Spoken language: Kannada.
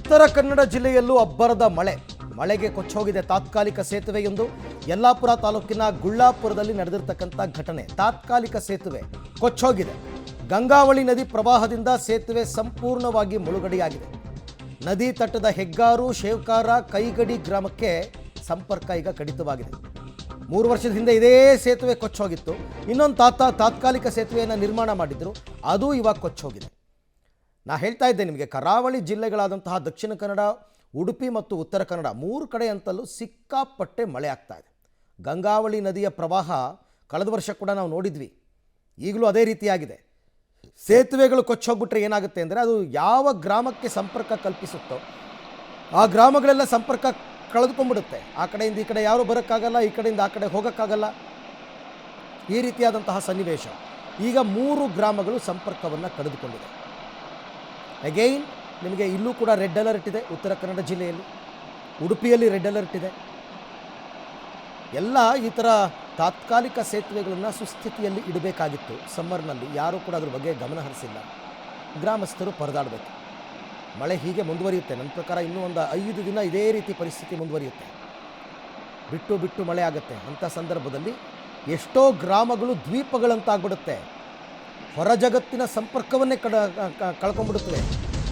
ಉತ್ತರ ಕನ್ನಡ ಜಿಲ್ಲೆಯಲ್ಲೂ ಅಬ್ಬರದ ಮಳೆಗೆ ಕೊಚ್ಚೋಗಿದೆ ತಾತ್ಕಾಲಿಕ ಸೇತುವೆಯೊಂದು. ಯಲ್ಲಾಪುರ ತಾಲೂಕಿನ ಗುಳ್ಳಾಪುರದಲ್ಲಿ ನಡೆದಿರತಕ್ಕಂಥ ಘಟನೆ. ತಾತ್ಕಾಲಿಕ ಸೇತುವೆ ಕೊಚ್ಚೋಗಿದೆ. ಗಂಗಾವಳಿ ನದಿ ಪ್ರವಾಹದಿಂದ ಸೇತುವೆ ಸಂಪೂರ್ಣವಾಗಿ ಮುಳುಗಡೆಯಾಗಿದೆ. ನದಿ ತಟ್ಟದ ಹೆಗ್ಗಾರು, ಶೇವ್ಕಾರ, ಕೈಗಡಿ ಗ್ರಾಮಕ್ಕೆ ಸಂಪರ್ಕ ಈಗ ಕಡಿತವಾಗಿದೆ. 3 ವರ್ಷದ ಹಿಂದೆ ಇದೇ ಸೇತುವೆ ಕೊಚ್ಚೋಗಿತ್ತು. ಇನ್ನೊಂದು ತಾತ್ಕಾಲಿಕ ಸೇತುವೆಯನ್ನು ನಿರ್ಮಾಣ ಮಾಡಿದ್ರು, ಅದು ಇವಾಗ ಕೊಚ್ಚೋಗಿದೆ. ನಾ ಹೇಳ್ತಾ ಇದ್ದೆ ನಿಮಗೆ, ಕರಾವಳಿ ಜಿಲ್ಲೆಗಳಾದಂತಹ ದಕ್ಷಿಣ ಕನ್ನಡ, ಉಡುಪಿ ಮತ್ತು ಉತ್ತರ ಕನ್ನಡ 3 ಕಡೆ ಅಂತಲೂ ಸಿಕ್ಕಾಪಟ್ಟೆ ಮಳೆ ಆಗ್ತಾ ಇದೆ. ಗಂಗಾವಳಿ ನದಿಯ ಪ್ರವಾಹ ಕಳೆದ ವರ್ಷ ಕೂಡ ನಾವು ನೋಡಿದ್ವಿ. ಈಗಲೂ ಅದೇ ರೀತಿಯಾಗಿದೆ. ಸೇತುವೆಗಳು ಕೊಚ್ಚೋಗ್ಬಿಟ್ರೆ ಏನಾಗುತ್ತೆ ಅಂದರೆ, ಅದು ಯಾವ ಗ್ರಾಮಕ್ಕೆ ಸಂಪರ್ಕ ಕಲ್ಪಿಸುತ್ತೋ ಆ ಗ್ರಾಮಗಳೆಲ್ಲ ಸಂಪರ್ಕ ಕಳೆದುಕೊಂಡ್ಬಿಡುತ್ತೆ. ಆ ಕಡೆಯಿಂದ ಈ ಕಡೆ ಯಾರೂ ಬರೋಕ್ಕಾಗಲ್ಲ, ಈ ಕಡೆಯಿಂದ ಆ ಕಡೆ ಹೋಗೋಕ್ಕಾಗಲ್ಲ. ಈ ರೀತಿಯಾದಂತಹ ಸನ್ನಿವೇಶ. ಈಗ 3 ಗ್ರಾಮಗಳು ಸಂಪರ್ಕವನ್ನು ಕಳೆದುಕೊಂಡಿದೆ. ಅಗೈನ್ ನಿಮಗೆ ಇಲ್ಲೂ ಕೂಡ ರೆಡ್ ಅಲರ್ಟ್ ಇದೆ. ಉತ್ತರ ಕನ್ನಡ ಜಿಲ್ಲೆಯಲ್ಲಿ, ಉಡುಪಿಯಲ್ಲಿ ರೆಡ್ ಅಲರ್ಟ್ ಇದೆ. ಎಲ್ಲ ಈ ಥರ ತಾತ್ಕಾಲಿಕ ಸೇತುವೆಗಳನ್ನು ಸುಸ್ಥಿತಿಯಲ್ಲಿ ಇಡಬೇಕಾಗಿತ್ತು. ಸಮ್ಮರ್ನಲ್ಲಿ ಯಾರೂ ಕೂಡ ಅದ್ರ ಬಗ್ಗೆ ಗಮನ ಹರಿಸಿಲ್ಲ. ಗ್ರಾಮಸ್ಥರು ಪರದಾಡಬೇಕು. ಮಳೆ ಹೀಗೆ ಮುಂದುವರಿಯುತ್ತೆ. ನನ್ನ ಪ್ರಕಾರ ಇನ್ನೂ ಒಂದು 5 ದಿನ ಇದೇ ರೀತಿ ಪರಿಸ್ಥಿತಿ ಮುಂದುವರಿಯುತ್ತೆ. ಬಿಟ್ಟು ಬಿಟ್ಟು ಮಳೆ ಆಗುತ್ತೆ. ಅಂಥ ಸಂದರ್ಭದಲ್ಲಿ ಎಷ್ಟೋ ಗ್ರಾಮಗಳು ದ್ವೀಪಗಳಂತಾಗ್ಬಿಡುತ್ತೆ. ಹೊರ ಜಗತ್ತಿನ ಸಂಪರ್ಕವನ್ನೇ ಕಳ್ಕೊಂಡ್ಬಿಡುತ್ತವೆ.